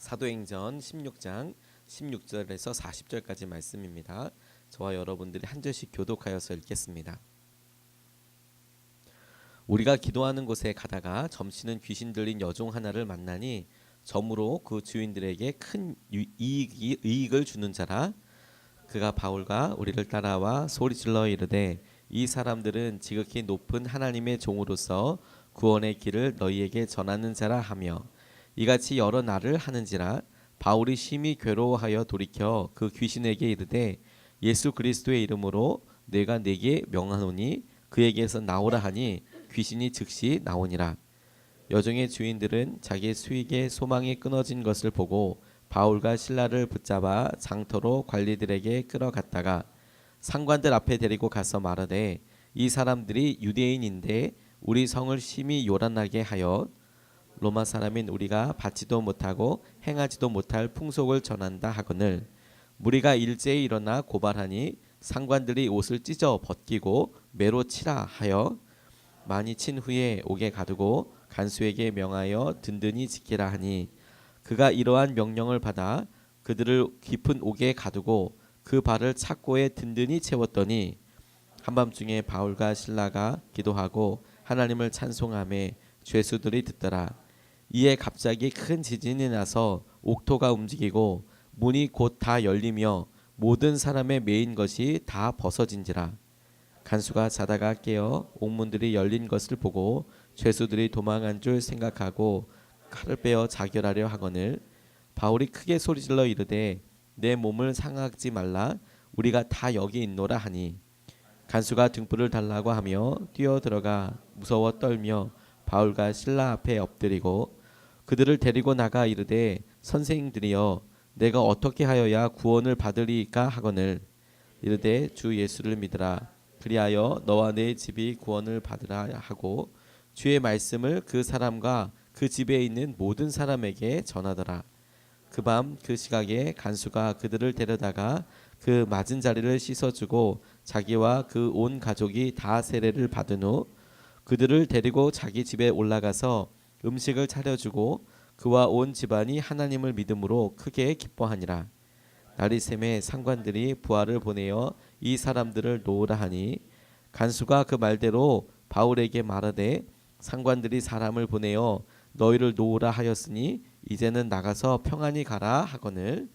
사도행전 16장 16절에서 40절까지 말씀입니다. 저와 여러분들이 한 절씩 교독하여서 읽겠습니다. 우리가 기도하는 곳에 가다가 점치는 귀신 들린 여종 하나를 만나니 점으로 그 주인들에게 큰 이익을 주는 자라. 그가 바울과 우리를 따라와 소리질러 이르되 이 사람들은 지극히 높은 하나님의 종으로서 구원의 길을 너희에게 전하는 자라 하며 이같이 여러 날을 하는지라. 바울이 심히 괴로워하여 돌이켜 그 귀신에게 이르되 예수 그리스도의 이름으로 내가 네게 명하노니 그에게서 나오라 하니 귀신이 즉시 나오니라. 여종의 주인들은 자기 수익의 소망이 끊어진 것을 보고 바울과 실라를 붙잡아 장터로 관리들에게 끌어갔다가 상관들 앞에 데리고 가서 말하되 이 사람들이 유대인인데 우리 성을 심히 요란하게 하여 로마 사람인 우리가 받지도 못하고 행하지도 못할 풍속을 전한다 하거늘 무리가 일제히 일어나 고발하니 상관들이 옷을 찢어 벗기고 매로 치라 하여 많이 친 후에 옥에 가두고 간수에게 명하여 든든히 지키라 하니 그가 이러한 명령을 받아 그들을 깊은 옥에 가두고 그 발을 착고에 든든히 채웠더니 한밤중에 바울과 실라가 기도하고 하나님을 찬송하며 죄수들이 듣더라. 이에 갑자기 큰 지진이 나서 옥토가 움직이고 문이 곧 다 열리며 모든 사람의 매인 것이 다 벗어진지라. 간수가 자다가 깨어 옥문들이 열린 것을 보고 죄수들이 도망한 줄 생각하고 칼을 빼어 자결하려 하거늘 바울이 크게 소리질러 이르되 내 몸을 상하지 말라. 우리가 다 여기 있노라 하니 간수가 등불을 달라고 하며 뛰어들어가 무서워 떨며 바울과 실라 앞에 엎드리고 그들을 데리고 나가 이르되 선생님들이여 내가 어떻게 하여야 구원을 받으리까 하거늘 이르되 주 예수를 믿으라. 그리하여 너와 내 집이 구원을 받으라 하고 주의 말씀을 그 사람과 그 집에 있는 모든 사람에게 전하더라. 그 밤 그 시각에 간수가 그들을 데려다가 그 맞은 자리를 씻어주고 자기와 그 온 가족이 다 세례를 받은 후 그들을 데리고 자기 집에 올라가서 음식을 차려주고 그와 온 집안이 하나님을 믿음으로 크게 기뻐하니라. 날이 새매 상관들이 부하를 보내어 이 사람들을 놓으라 하니 간수가 그 말대로 바울에게 말하되 상관들이 사람을 보내어 너희를 놓으라 하였으니 이제는 나가서 평안히 가라 하거늘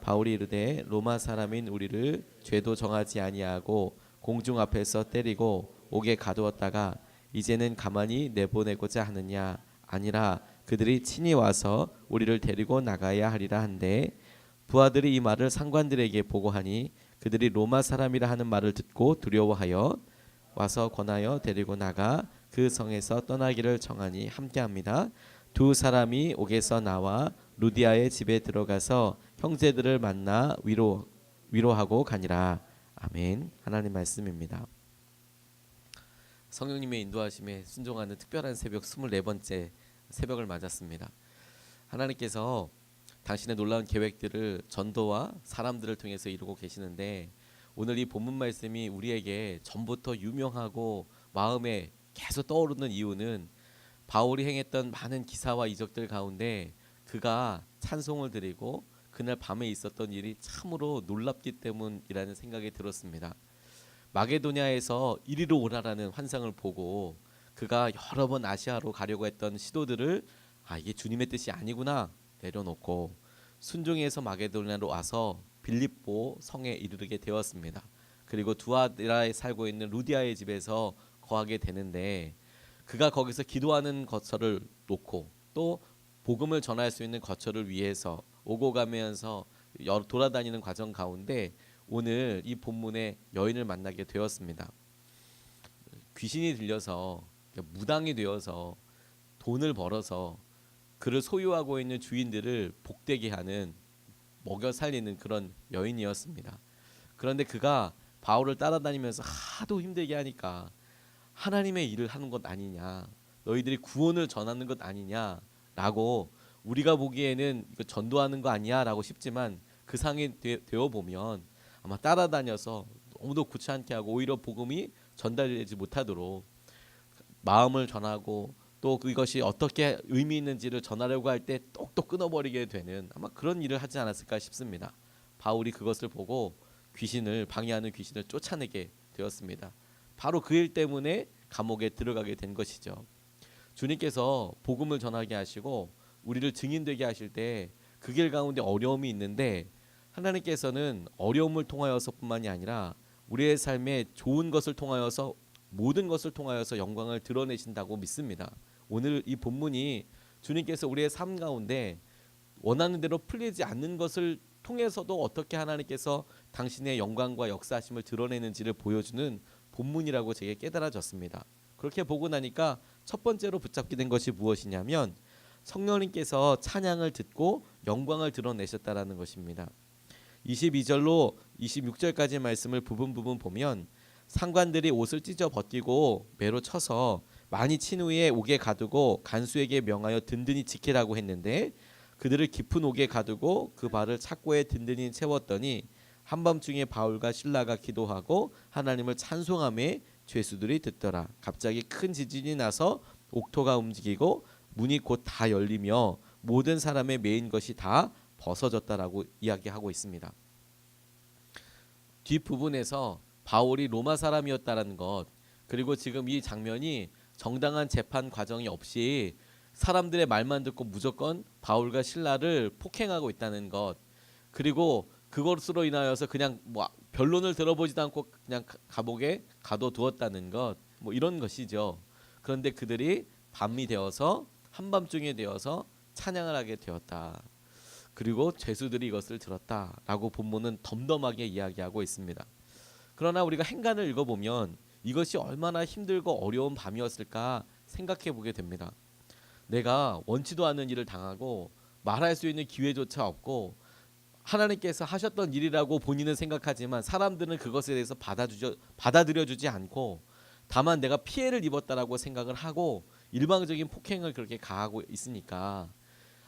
바울이 이르되 로마 사람인 우리를 죄도 정하지 아니하고 공중 앞에서 때리고 옥에 가두었다가 이제는 가만히 내보내고자 하느냐. 아니라 그들이 친히 와서 우리를 데리고 나가야 하리라 한데 부하들이 이 말을 상관들에게 보고하니 그들이 로마 사람이라 하는 말을 듣고 두려워하여 와서 권하여 데리고 나가 그 성에서 떠나기를 정하니 함께합니다. 두 사람이 옥에서 나와 루디아의 집에 들어가서 형제들을 만나 위로하고 가니라. 아멘. 하나님 말씀입니다. 성령님의 인도하심에 순종하는 특별한 새벽 24번째 새벽을 맞았습니다. 하나님께서 당신의 놀라운 계획들을 전도와 사람들을 통해서 이루고 계시는데 오늘 이 본문 말씀이 우리에게 전부터 유명하고 마음에 계속 떠오르는 이유는 바울이 행했던 많은 기사와 이적들 가운데 그가 찬송을 드리고 그날 밤에 있었던 일이 참으로 놀랍기 때문이라는 생각이 들었습니다. 마게도냐에서 이리로 오라라는 환상을 보고 그가 여러 번 아시아로 가려고 했던 시도들을 이게 주님의 뜻이 아니구나 내려놓고 순종해서 마게도냐로 와서 빌립보 성에 이르게 되었습니다. 그리고 두아디라에 살고 있는 루디아의 집에서 거하게 되는데 그가 거기서 기도하는 거처를 놓고 또 복음을 전할 수 있는 거처를 위해서 오고 가면서 돌아다니는 과정 가운데 오늘 이 본문에 여인을 만나게 되었습니다. 귀신이 들려서 무당이 되어서 돈을 벌어서 그를 소유하고 있는 주인들을 복되게 하는 먹여 살리는 그런 여인이었습니다. 그런데 그가 바울을 따라다니면서 하도 힘들게 하니까 하나님의 일을 하는 것 아니냐, 너희들이 구원을 전하는 것 아니냐라고 우리가 보기에는 이거 전도하는 거 아니야라고 싶지만 그 상이 되어 보면 아마 따라다녀서 너무도 구차하게 하고 오히려 복음이 전달되지 못하도록 마음을 전하고 또 그것이 어떻게 의미 있는지를 전하려고 할 때 똑똑 끊어버리게 되는 아마 그런 일을 하지 않았을까 싶습니다. 바울이 그것을 보고 귀신을 방해하는 귀신을 쫓아내게 되었습니다. 바로 그 일 때문에 감옥에 들어가게 된 것이죠. 주님께서 복음을 전하게 하시고 우리를 증인되게 하실 때 그 길 가운데 어려움이 있는데 하나님께서는 어려움을 통하여서뿐만이 아니라 우리의 삶에 좋은 것을 통하여서 모든 것을 통하여서 영광을 드러내신다고 믿습니다. 오늘 이 본문이 주님께서 우리의 삶 가운데 원하는 대로 풀리지 않는 것을 통해서도 어떻게 하나님께서 당신의 영광과 역사하심을 드러내는지를 보여주는 본문이라고 제게 깨달아졌습니다. 그렇게 보고 나니까 첫 번째로 붙잡게 된 것이 무엇이냐면 성령님께서 찬양을 듣고 영광을 드러내셨다라는 것입니다. 22절로 26절까지 말씀을 부분 보면 상관들이 옷을 찢어 벗기고 매로 쳐서 많이 친 후에 옥에 가두고 간수에게 명하여 든든히 지키라고 했는데 그들을 깊은 옥에 가두고 그 발을 착고에 든든히 채웠더니 한밤중에 바울과 실라가 기도하고 하나님을 찬송하며 죄수들이 듣더라. 갑자기 큰 지진이 나서 옥토가 움직이고 문이 곧 다 열리며 모든 사람의 매인 것이 다 벗어졌다라고 이야기하고 있습니다. 뒷부분에서 바울이 로마 사람이었다라는 것, 그리고 지금 이 장면이 정당한 재판 과정이 없이 사람들의 말만 듣고 무조건 바울과 실라를 폭행하고 있다는 것, 그리고 그것으로 인하여서 그냥 뭐 변론을 들어보지도 않고 그냥 감옥에 가둬두었다는 것, 뭐 이런 것이죠. 그런데 그들이 밤이 되어서 한밤중에 되어서 찬양을 하게 되었다. 그리고 죄수들이 이것을 들었다라고 본문은 덤덤하게 이야기하고 있습니다. 그러나 우리가 행간을 읽어보면 이것이 얼마나 힘들고 어려운 밤이었을까 생각해 보게 됩니다. 내가 원치도 않는 일을 당하고 말할 수 있는 기회조차 없고 하나님께서 하셨던 일이라고 본인은 생각하지만 사람들은 그것에 대해서 받아들여주지 않고 다만 내가 피해를 입었다라고 생각을 하고 일방적인 폭행을 그렇게 가하고 있으니까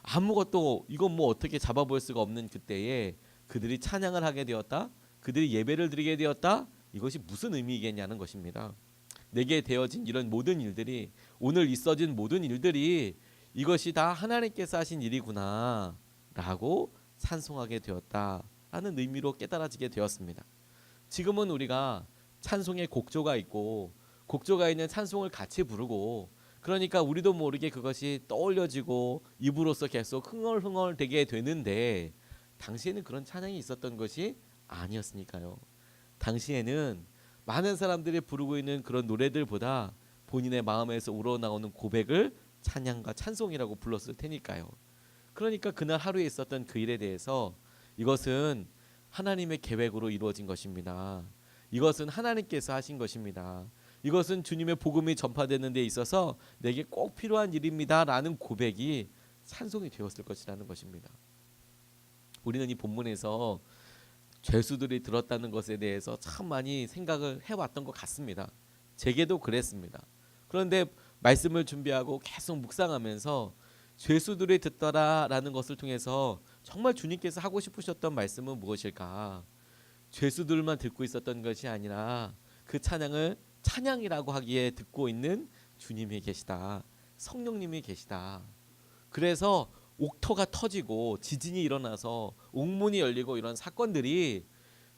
아무것도 이건 뭐 어떻게 잡아볼 수가 없는 그때에 그들이 찬양을 하게 되었다, 그들이 예배를 드리게 되었다, 이것이 무슨 의미겠냐는 것입니다. 내게 되어진 이런 모든 일들이, 오늘 있어진 모든 일들이 이것이 다 하나님께서 하신 일이구나 라고 찬송하게 되었다라는 의미로 깨달아지게 되었습니다. 지금은 우리가 찬송의 곡조가 있고 곡조가 있는 찬송을 같이 부르고 그러니까 우리도 모르게 그것이 떠올려지고 입으로서 계속 흥얼흥얼 되게 되는데 당시에는 그런 찬양이 있었던 것이 아니었으니까요. 당시에는 많은 사람들이 부르고 있는 그런 노래들보다 본인의 마음에서 우러나오는 고백을 찬양과 찬송이라고 불렀을 테니까요. 그러니까 그날 하루에 있었던 그 일에 대해서 이것은 하나님의 계획으로 이루어진 것입니다. 이것은 하나님께서 하신 것입니다. 이것은 주님의 복음이 전파되는 데 있어서 내게 꼭 필요한 일입니다 라는 고백이 찬송이 되었을 것이라는 것입니다. 우리는 이 본문에서 죄수들이 들었다는 것에 대해서 참 많이 생각을 해왔던 것 같습니다. 제게도 그랬습니다. 그런데 말씀을 준비하고 계속 묵상하면서 죄수들이 듣더라라는 것을 통해서 정말 주님께서 하고 싶으셨던 말씀은 무엇일까? 죄수들만 듣고 있었던 것이 아니라 그 찬양을 찬양이라고 하기에 듣고 있는 주님이 계시다. 성령님이 계시다. 그래서 옥토가 터지고 지진이 일어나서 옥문이 열리고 이런 사건들이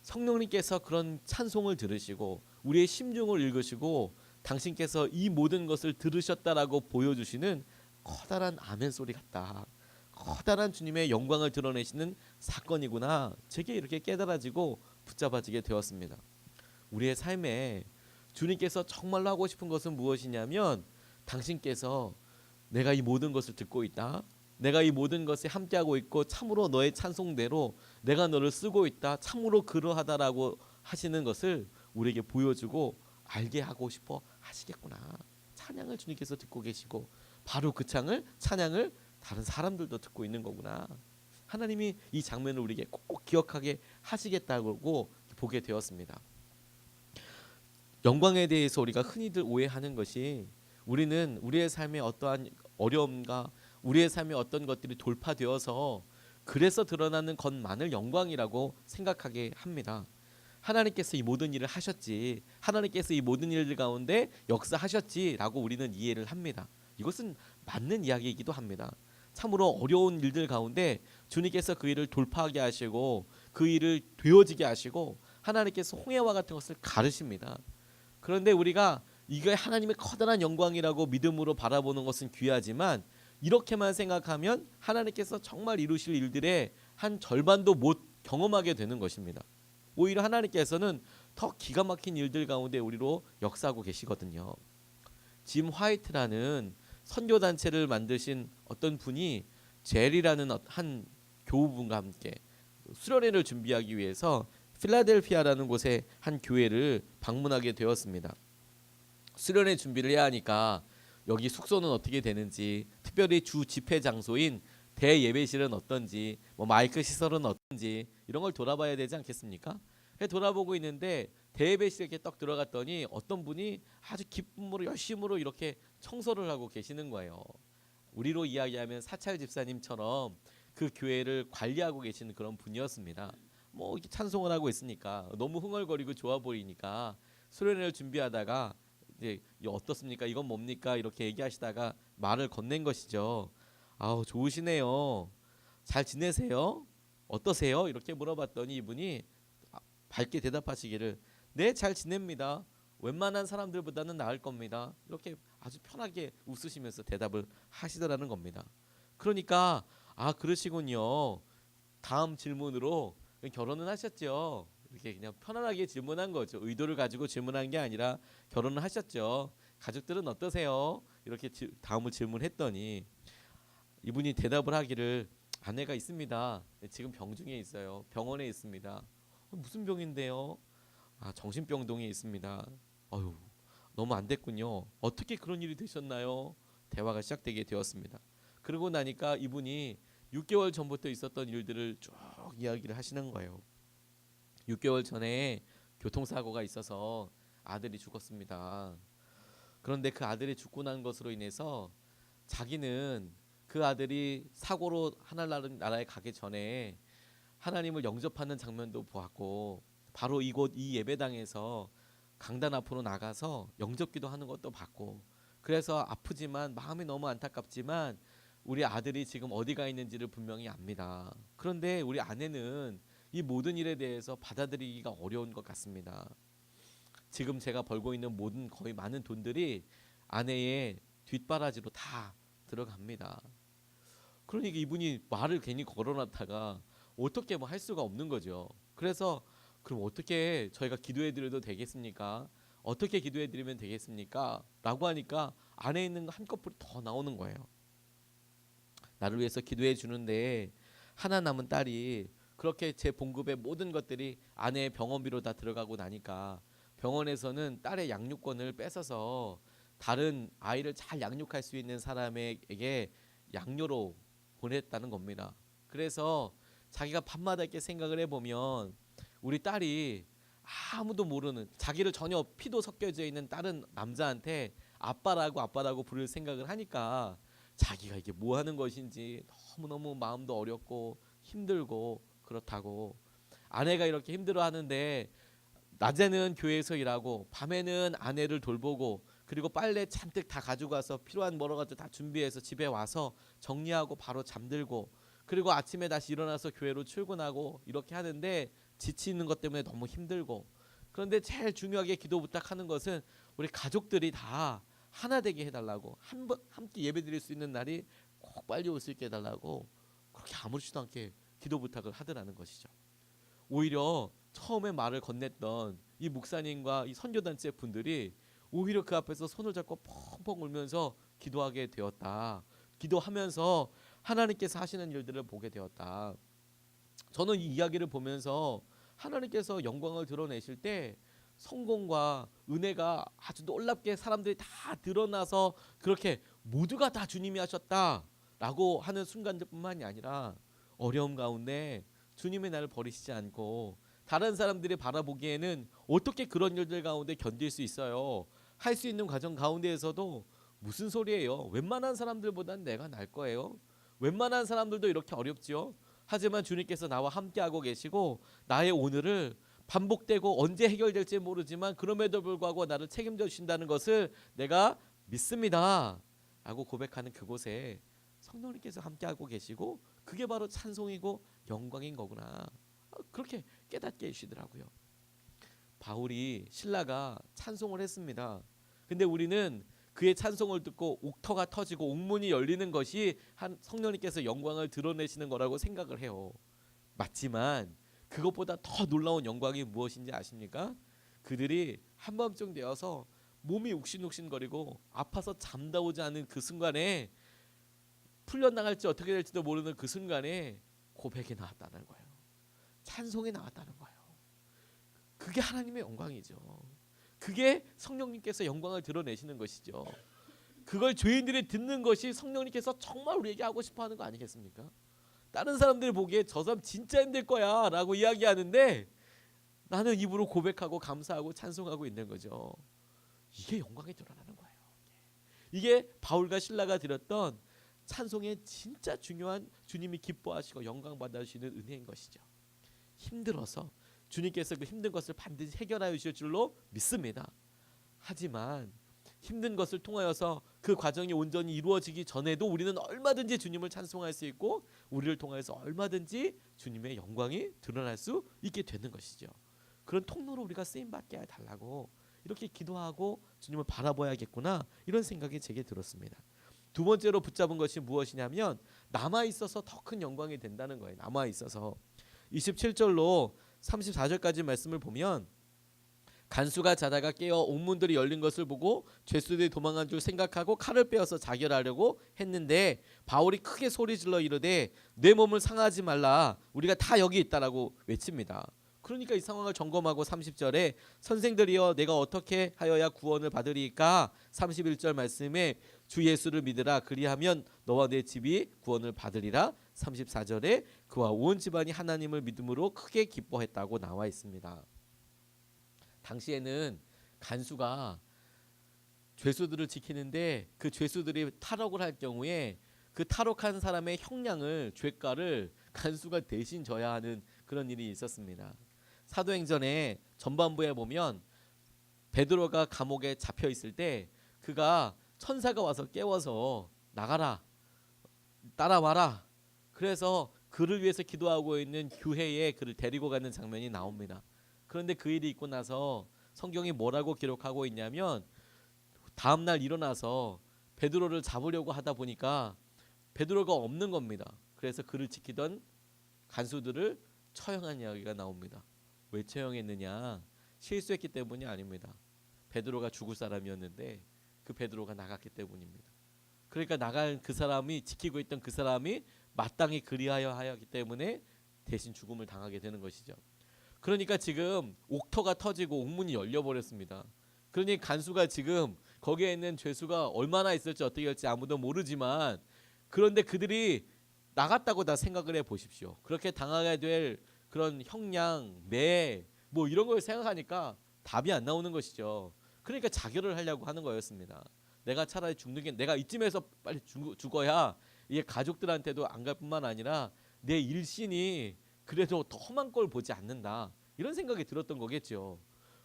성령님께서 그런 찬송을 들으시고 우리의 심중을 읽으시고 당신께서 이 모든 것을 들으셨다라고 보여주시는 커다란 아멘 소리 같다. 커다란 주님의 영광을 드러내시는 사건이구나. 제게 이렇게 깨달아지고 붙잡아지게 되었습니다. 우리의 삶에 주님께서 정말로 하고 싶은 것은 무엇이냐면 당신께서 내가 이 모든 것을 듣고 있다. 내가 이 모든 것에 함께하고 있고 참으로 너의 찬송대로 내가 너를 쓰고 있다. 참으로 그러하다라고 하시는 것을 우리에게 보여주고 알게 하고 싶어 하시겠구나. 찬양을 주님께서 듣고 계시고 바로 그 찬양을 다른 사람들도 듣고 있는 거구나. 하나님이 이 장면을 우리에게 꼭 기억하게 하시겠다고 보게 되었습니다. 영광에 대해서 우리가 흔히들 오해하는 것이 우리는 우리의 삶에 어떠한 어려움과 우리의 삶에 어떤 것들이 돌파되어서 그래서 드러나는 것만을 영광이라고 생각하게 합니다. 하나님께서 이 모든 일을 하셨지, 하나님께서 이 모든 일들 가운데 역사하셨지라고 우리는 이해를 합니다. 이것은 맞는 이야기이기도 합니다. 참으로 어려운 일들 가운데 주님께서 그 일을 돌파하게 하시고 그 일을 되어지게 하시고 하나님께서 홍해와 같은 것을 가르십니다. 그런데 우리가 이게 하나님의 커다란 영광이라고 믿음으로 바라보는 것은 귀하지만 이렇게만 생각하면 하나님께서 정말 이루실 일들의 한 절반도 못 경험하게 되는 것입니다. 오히려 하나님께서는 더 기가 막힌 일들 가운데 우리로 역사하고 계시거든요. 짐 화이트라는 선교 단체를 만드신 어떤 분이 젤이라는 한 교우분과 함께 수련회를 준비하기 위해서 필라델피아라는 곳의 한 교회를 방문하게 되었습니다. 수련회 준비를 해야 하니까 여기 숙소는 어떻게 되는지, 특별히 주 집회 장소인 대예배실은 어떤지, 뭐 마이크 시설은 어떤지 이런 걸 돌아봐야 되지 않겠습니까? 돌아보고 있는데 대예배실에 이렇게 딱 들어갔더니 어떤 분이 아주 기쁨으로 열심으로 이렇게 청소를 하고 계시는 거예요. 우리로 이야기하면 사찰 집사님처럼 그 교회를 관리하고 계시는 그런 분이었습니다. 뭐 이렇게 찬송을 하고 있으니까 너무 흥얼거리고 좋아 보이니까 수련회를 준비하다가 이제 어떻습니까? 이건 뭡니까? 이렇게 얘기하시다가 말을 건넨 것이죠. 아우 좋으시네요. 잘 지내세요? 어떠세요? 이렇게 물어봤더니 이분이 밝게 대답하시기를 네, 잘 지냅니다. 웬만한 사람들보다는 나을 겁니다. 이렇게 아주 편하게 웃으시면서 대답을 하시더라는 겁니다. 그러니까 아 그러시군요. 다음 질문으로 결혼은 하셨죠? 이렇게 그냥 편안하게 질문한 거죠. 의도를 가지고 질문한 게 아니라 결혼을 하셨죠. 가족들은 어떠세요? 이렇게 다음을 질문했더니 이분이 대답을 하기를 아내가 있습니다. 지금 병중에 있어요. 병원에 있습니다. 무슨 병인데요? 아 정신병동에 있습니다. 어휴 너무 안 됐군요. 어떻게 그런 일이 되셨나요? 대화가 시작되게 되었습니다. 그러고 나니까 이분이 6개월 전부터 있었던 일들을 쭉 이야기를 하시는 거예요. 6개월 전에 교통사고가 있어서 아들이 죽었습니다. 그런데 그 아들이 죽고 난 것으로 인해서 자기는 그 아들이 사고로 하늘나라에 가기 전에 하나님을 영접하는 장면도 보았고 바로 이곳 이 예배당에서 강단 앞으로 나가서 영접기도 하는 것도 봤고 그래서 아프지만 마음이 너무 안타깝지만 우리 아들이 지금 어디가 있는지를 분명히 압니다. 그런데 우리 아내는 이 모든 일에 대해서 받아들이기가 어려운 것 같습니다. 지금 제가 벌고 있는 모든 거의 많은 돈들이 아내의 뒷바라지로 다 들어갑니다. 그러니까 이분이 말을 괜히 걸어놨다가 어떻게 뭐 할 수가 없는 거죠. 그래서 그럼 어떻게 저희가 기도해 드려도 되겠습니까? 어떻게 기도해 드리면 되겠습니까? 라고 하니까 안에 있는 한꺼풀이 더 나오는 거예요. 나를 위해서 기도해 주는데 하나 남은 딸이 그렇게 제 봉급의 모든 것들이 아내의 병원비로 다 들어가고 나니까 병원에서는 딸의 양육권을 뺏어서 다른 아이를 잘 양육할 수 있는 사람에게 양료로 보냈다는 겁니다. 그래서 자기가 밤마다 이렇게 생각을 해보면 우리 딸이 아무도 모르는 자기를 전혀 피도 섞여져 있는 다른 남자한테 아빠라고 부를 생각을 하니까 자기가 이게 뭐 하는 것인지 너무너무 마음도 어렵고 힘들고 그렇다고 아내가 이렇게 힘들어 하는데 낮에는 교회에서 일하고 밤에는 아내를 돌보고 그리고 빨래 잔뜩 다 가지고 와서 필요한 여러 가지 다 준비해서 집에 와서 정리하고 바로 잠들고 그리고 아침에 다시 일어나서 교회로 출근하고 이렇게 하는데 지치는 것 때문에 너무 힘들고 그런데 제일 중요하게 기도 부탁하는 것은 우리 가족들이 다 하나 되게 해달라고 함께 예배드릴 수 있는 날이 꼭 빨리 올 수 있게 해달라고 그렇게 아무렇지도 않게 기도 부탁을 하더라는 것이죠. 오히려 처음에 말을 건넸던 이 목사님과 이 선교단체 분들이 오히려 그 앞에서 손을 잡고 펑펑 울면서 기도하게 되었다. 기도하면서 하나님께서 하시는 일들을 보게 되었다. 저는 이 이야기를 보면서 하나님께서 영광을 드러내실 때 성공과 은혜가 아주 놀랍게 사람들이 다 드러나서 그렇게 모두가 다 주님이 하셨다라고 하는 순간들뿐만이 아니라 어려움 가운데 주님의 나를 버리시지 않고 다른 사람들이 바라보기에는 어떻게 그런 일들 가운데 견딜 수 있어요. 할 수 있는 과정 가운데에서도 무슨 소리예요. 웬만한 사람들보단 내가 날 거예요. 웬만한 사람들도 이렇게 어렵지요. 하지만 주님께서 나와 함께하고 계시고 나의 오늘을 반복되고 언제 해결될지 모르지만 그럼에도 불구하고 나를 책임져 주신다는 것을 내가 믿습니다. 라고 고백하는 그곳에 성령님께서 함께하고 계시고 그게 바로 찬송이고 영광인 거구나. 그렇게 깨닫게 해주시더라고요. 바울이 신라가 찬송을 했습니다. 근데 우리는 그의 찬송을 듣고 옥터가 터지고 옥문이 열리는 것이 한 성령님께서 영광을 드러내시는 거라고 생각을 해요. 맞지만 그것보다 더 놀라운 영광이 무엇인지 아십니까? 그들이 한밤중 되어서 몸이 욱신욱신거리고 아파서 잠다오지 않은 그 순간에 풀려나갈지 어떻게 될지도 모르는 그 순간에 고백이 나왔다는 거예요. 찬송이 나왔다는 거예요. 그게 하나님의 영광이죠. 그게 성령님께서 영광을 드러내시는 것이죠. 그걸 죄인들이 듣는 것이 성령님께서 정말 우리에게 하고 싶어하는 거 아니겠습니까? 다른 사람들이 보기에 저 사람 진짜 힘들 거야 라고 이야기하는데 나는 입으로 고백하고 감사하고 찬송하고 있는 거죠. 이게 영광이 드러나는 거예요. 이게 바울과 실라가 드렸던 찬송의 진짜 중요한 주님이 기뻐하시고 영광 받아주시는 은혜인 것이죠. 힘들어서 주님께서 그 힘든 것을 반드시 해결하여 주실 줄로 믿습니다. 하지만 힘든 것을 통하여서 그 과정이 온전히 이루어지기 전에도 우리는 얼마든지 주님을 찬송할 수 있고 우리를 통하여서 얼마든지 주님의 영광이 드러날 수 있게 되는 것이죠. 그런 통로로 우리가 쓰임받게 해달라고 이렇게 기도하고 주님을 바라봐야겠구나 이런 생각이 제게 들었습니다. 두 번째로 붙잡은 것이 무엇이냐면 남아있어서 더 큰 영광이 된다는 거예요. 남아있어서 27절로 34절까지 말씀을 보면 간수가 자다가 깨어 옥문들이 열린 것을 보고 죄수들이 도망간 줄 생각하고 칼을 빼어서 자결하려고 했는데 바울이 크게 소리질러 이르되 내 몸을 상하지 말라 우리가 다 여기 있다라고 외칩니다. 그러니까 이 상황을 점검하고 30절에 선생들이여 내가 어떻게 하여야 구원을 받으리까 31절 말씀에 주 예수를 믿으라 그리하면 너와 내 집이 구원을 받으리라 34절에 그와 온 집안이 하나님을 믿음으로 크게 기뻐했다고 나와 있습니다. 당시에는 간수가 죄수들을 지키는데 그 죄수들이 탈옥을 할 경우에 그 탈옥한 사람의 형량을 죄가를 간수가 대신 져야 하는 그런 일이 있었습니다. 사도행전에 전반부에 보면 베드로가 감옥에 잡혀 있을 때 그가 천사가 와서 깨워서 나가라 따라와라 그래서 그를 위해서 기도하고 있는 교회에 그를 데리고 가는 장면이 나옵니다. 그런데 그 일이 있고 나서 성경이 뭐라고 기록하고 있냐면 다음날 일어나서 베드로를 잡으려고 하다 보니까 베드로가 없는 겁니다. 그래서 그를 지키던 간수들을 처형한 이야기가 나옵니다. 왜 처형했느냐? 실수했기 때문이 아닙니다. 베드로가 죽을 사람이었는데 그 베드로가 나갔기 때문입니다. 그러니까 나간 그 사람이 지키고 있던 그 사람이 마땅히 그리하여 하였기 때문에 대신 죽음을 당하게 되는 것이죠. 그러니까 지금 옥터가 터지고 옥문이 열려버렸습니다. 그러니 간수가 지금 거기에 있는 죄수가 얼마나 있을지 어떻게 할지 아무도 모르지만 그런데 그들이 나갔다고 다 생각을 해보십시오. 그렇게 당하게 될 그런 형량, 매 뭐 이런 걸 생각하니까 답이 안 나오는 것이죠. 그러니까 자결을 하려고 하는 거였습니다. 내가 차라리 죽는 게 내가 이쯤에서 빨리 죽어야 이게 가족들한테도 안 갈 뿐만 아니라 내 일신이 그래도 더 험한 걸 보지 않는다. 이런 생각이 들었던 거겠죠.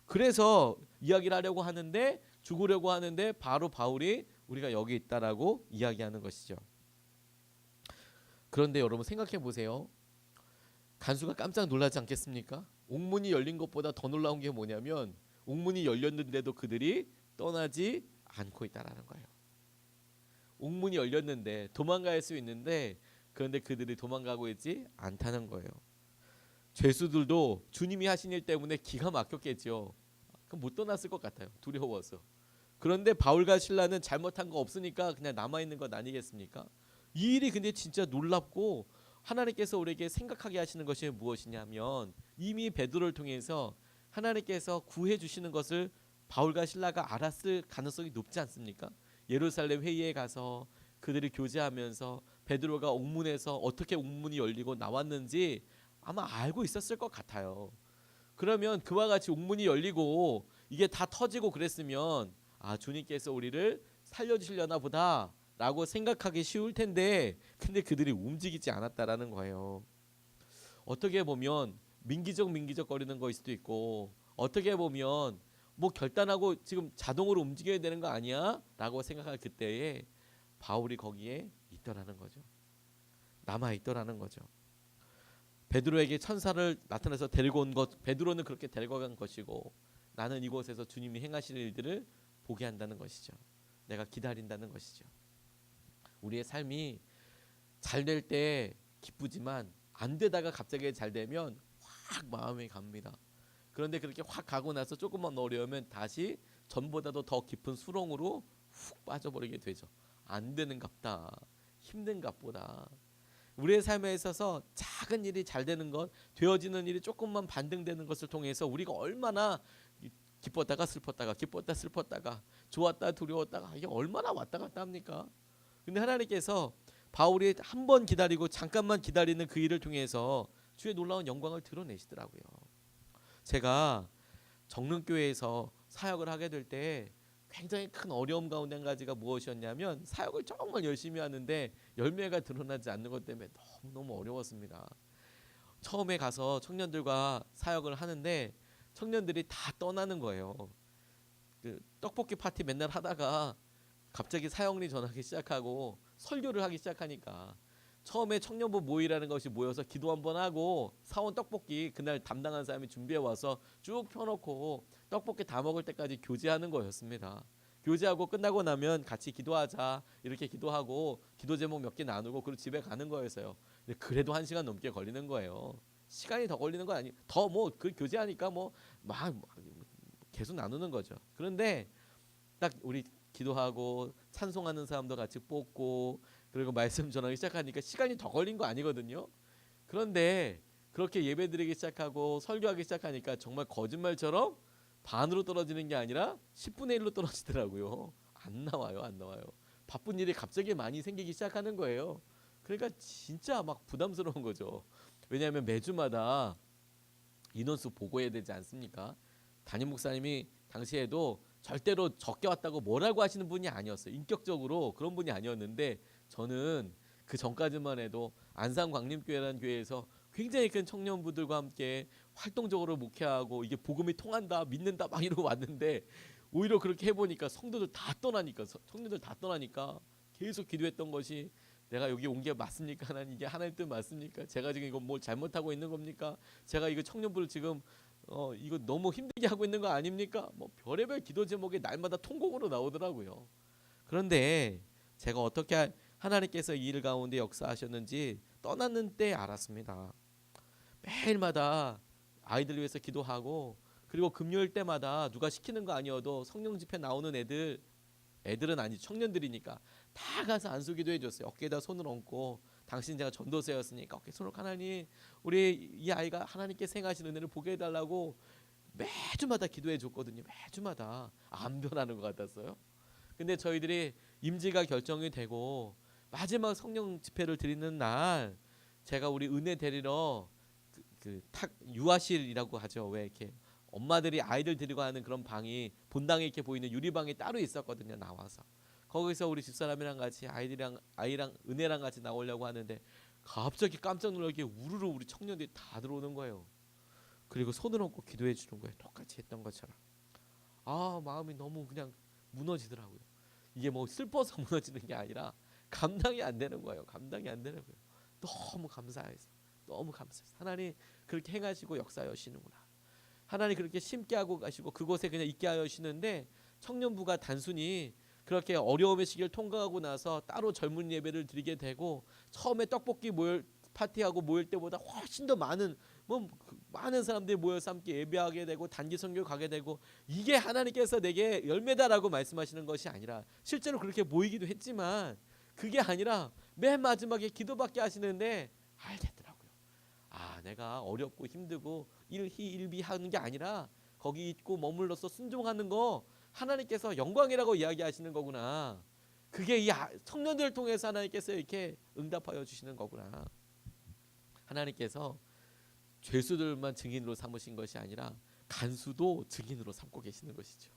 그래서 이야기를 하려고 하는데 죽으려고 하는데 바로 바울이 우리가 여기 있다라고 이야기하는 것이죠. 그런데 여러분 생각해 보세요. 간수가 깜짝 놀라지 않겠습니까? 옥문이 열린 것보다 더 놀라운 게 뭐냐면 옥문이 열렸는데도 그들이 떠나지 않고 있다라는 거예요. 옥문이 열렸는데 도망갈 수 있는데 그런데 그들이 도망가고 있지 않다는 거예요. 죄수들도 주님이 하신 일 때문에 기가 막혔겠죠. 그럼 못 떠났을 것 같아요. 두려워서. 그런데 바울과 실라는 잘못한 거 없으니까 그냥 남아있는 것 아니겠습니까? 이 일이 근데 진짜 놀랍고 하나님께서 우리에게 생각하게 하시는 것이 무엇이냐면 이미 베드로를 통해서 하나님께서 구해 주시는 것을 바울과 실라가 알았을 가능성이 높지 않습니까? 예루살렘 회의에 가서 그들이 교제하면서 베드로가 옥문에서 어떻게 옥문이 열리고 나왔는지 아마 알고 있었을 것 같아요. 그러면 그와 같이 옥문이 열리고 이게 다 터지고 그랬으면 아 주님께서 우리를 살려주시려나 보다 라고 생각하기 쉬울 텐데 근데 그들이 움직이지 않았다라는 거예요. 어떻게 보면 민기적 거리는 거일 수도 있고 어떻게 보면 뭐 결단하고 지금 자동으로 움직여야 되는 거 아니야? 라고 생각할 그때에 바울이 거기에 있더라는 거죠. 남아 있더라는 거죠. 베드로에게 천사를 나타내서 데리고 온 것, 베드로는 그렇게 데리고 간 것이고 나는 이곳에서 주님이 행하실 일들을 보게 한다는 것이죠. 내가 기다린다는 것이죠. 우리의 삶이 잘 될 때 기쁘지만 안 되다가 갑자기 잘 되면 확 마음이 갑니다. 그런데 그렇게 확 가고 나서 조금만 어려우면 다시 전보다도 더 깊은 수렁으로 훅 빠져버리게 되죠. 안 되는갑다, 힘든갑보다. 우리의 삶에 있어서 작은 일이 잘 되는 것, 되어지는 일이 조금만 반등되는 것을 통해서 우리가 얼마나 기뻤다가 슬펐다가 기뻤다 슬펐다가 좋았다 두려웠다가 이게 얼마나 왔다 갔다 합니까? 근데 하나님께서 바울이 한 번 기다리고 잠깐만 기다리는 그 일을 통해서 주의 놀라운 영광을 드러내시더라고요. 제가 정릉교회에서 사역을 하게 될 때 굉장히 큰 어려움 가운데 한 가지가 무엇이었냐면 사역을 정말 열심히 하는데 열매가 드러나지 않는 것 때문에 너무너무 어려웠습니다. 처음에 가서 청년들과 사역을 하는데 청년들이 다 떠나는 거예요. 그 떡볶이 파티 맨날 하다가 갑자기 사역리 전하기 시작하고 설교를 하기 시작하니까 처음에 청년부 모이라는 것이 모여서 기도 한번 하고 사온 떡볶이 그날 담당한 사람이 준비해 와서 쭉 펴놓고 떡볶이 다 먹을 때까지 교제하는 거였습니다. 교제하고 끝나고 나면 같이 기도하자 이렇게 기도하고 기도 제목 몇 개 나누고 그리고 집에 가는 거였어요. 근데 그래도 1시간 넘게 걸리는 거예요. 시간이 더 걸리는 건 아니, 더 뭐 그 교제하니까 뭐 막 계속 나누는 거죠. 그런데 딱 우리 기도하고 찬송하는 사람도 같이 뽑고 그리고 말씀 전하기 시작하니까 시간이 더 걸린 거 아니거든요. 그런데 그렇게 예배드리기 시작하고 설교하기 시작하니까 정말 거짓말처럼 반으로 떨어지는 게 아니라 10분의 1로 떨어지더라고요. 안 나와요, 안 나와요. 바쁜 일이 갑자기 많이 생기기 시작하는 거예요. 그러니까 진짜 막 부담스러운 거죠. 왜냐하면 매주마다 인원수 보고해야 되지 않습니까? 담임 목사님이 당시에도 절대로 적게 왔다고 뭐라고 하시는 분이 아니었어요. 인격적으로 그런 분이 아니었는데 저는 그 전까지만 해도 안산광림교회라는 교회에서 굉장히 큰 청년부들과 함께 활동적으로 목회하고 이게 복음이 통한다 믿는다 막 이러고 왔는데 오히려 그렇게 해보니까 성도들 다 떠나니까 청년들 다 떠나니까 계속 기도했던 것이 내가 여기 온 게 맞습니까? 하나님 이게 하나님 뜻 맞습니까? 제가 지금 이거 뭘 잘못하고 있는 겁니까? 제가 이거 청년부를 지금 이거 너무 힘들게 하고 있는 거 아닙니까? 뭐 별의별 기도 제목이 날마다 통곡으로 나오더라고요. 그런데 제가 어떻게 하나님께서 이 일 가운데 역사하셨는지 떠났는 때 알았습니다. 매일마다 아이들 위해서 기도하고 그리고 금요일 때마다 누가 시키는 거 아니어도 성령 집회 나오는 애들은 아니 청년들이니까 다 가서 안수기도 해줬어요. 어깨에다 손을 얹고 당신 제가 전도사였으니까 어깨 손을 하나님 우리 이 아이가 하나님께서 행하시는 은혜를 보게 해달라고 매주마다 기도해 줬거든요. 매주마다 안 변하는 것 같았어요. 근데 저희들이 임지가 결정이 되고 마지막 성령 집회를 드리는 날 제가 우리 은혜 데리러 유아실이라고 하죠. 왜 이렇게 엄마들이 아이들 데리고 하는 그런 방이 본당에 이렇게 보이는 유리방이 따로 있었거든요. 나와서 거기서 우리 집사람이랑 같이 아이랑 은혜랑 같이 나오려고 하는데 갑자기 깜짝 놀라게 우르르 우리 청년들이 다 들어오는 거예요. 그리고 손을 얹고 기도해 주는 거예요. 똑같이 했던 것처럼. 마음이 너무 그냥 무너지더라고요. 이게 뭐 슬퍼서 무너지는 게 아니라 감당이 안 되는 거예요. 감당이 안 되는 거예요. 너무 감사해서 너무 감사해서 하나님 그렇게 행하시고 역사하시는구나. 하나님 그렇게 심게 하고 가시고 그곳에 그냥 있게 하시는데 청년부가 단순히 그렇게 어려움의 시기를 통과하고 나서 따로 젊은 예배를 드리게 되고 처음에 떡볶이 파티하고 모일 때보다 훨씬 더 많은 많은 사람들이 모여서 함께 예배하게 되고 단기 선교 가게 되고 이게 하나님께서 내게 열매다라고 말씀하시는 것이 아니라 실제로 그렇게 모이기도 했지만 그게 아니라 맨 마지막에 기도받게 하시는데 알겠더라고요. 내가 어렵고 힘들고 일희일비하는 게 아니라 거기 있고 머물러서 순종하는 거 하나님께서 영광이라고 이야기하시는 거구나. 그게 이 청년들을 통해서 하나님께서 이렇게 응답하여 주시는 거구나. 하나님께서 죄수들만 증인으로 삼으신 것이 아니라 간수도 증인으로 삼고 계시는 것이죠.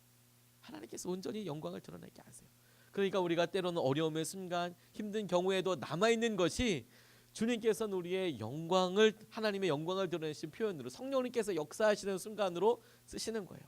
하나님께서 온전히 영광을 드러내게 하세요. 그러니까 우리가 때로는 어려움의 순간 힘든 경우에도 남아있는 것이 주님께서는 우리의 영광을 하나님의 영광을 드러내신 표현으로 성령님께서 역사하시는 순간으로 쓰시는 거예요.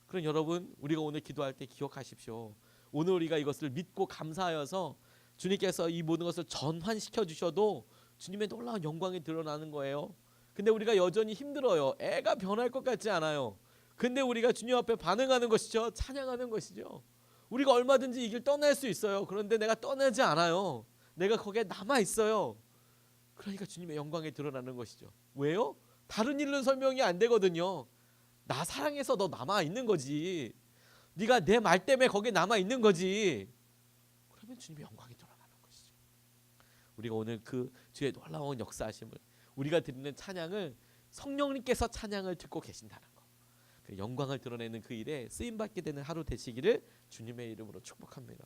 그럼 여러분 우리가 오늘 기도할 때 기억하십시오. 오늘 우리가 이것을 믿고 감사하여서 주님께서 이 모든 것을 전환시켜 주셔도 주님의 놀라운 영광이 드러나는 거예요. 근데 우리가 여전히 힘들어요. 애가 변할 것 같지 않아요. 근데 우리가 주님 앞에 반응하는 것이죠. 찬양하는 것이죠. 우리가 얼마든지 이 길 떠날 수 있어요. 그런데 내가 떠나지 않아요. 내가 거기에 남아 있어요. 그러니까 주님의 영광이 드러나는 것이죠. 왜요? 다른 일로 설명이 안 되거든요. 나 사랑해서 너 남아 있는 거지. 네가 내 말 때문에 거기에 남아 있는 거지. 그러면 주님의 영광이 드러나는 것이죠. 우리가 오늘 그 주의 놀라운 역사하심을, 우리가 드리는 찬양을 성령님께서 찬양을 듣고 계신다는 것, 그 영광을 드러내는 그 일에 쓰임 받게 되는 하루 되시기를 주님의 이름으로 축복합니다.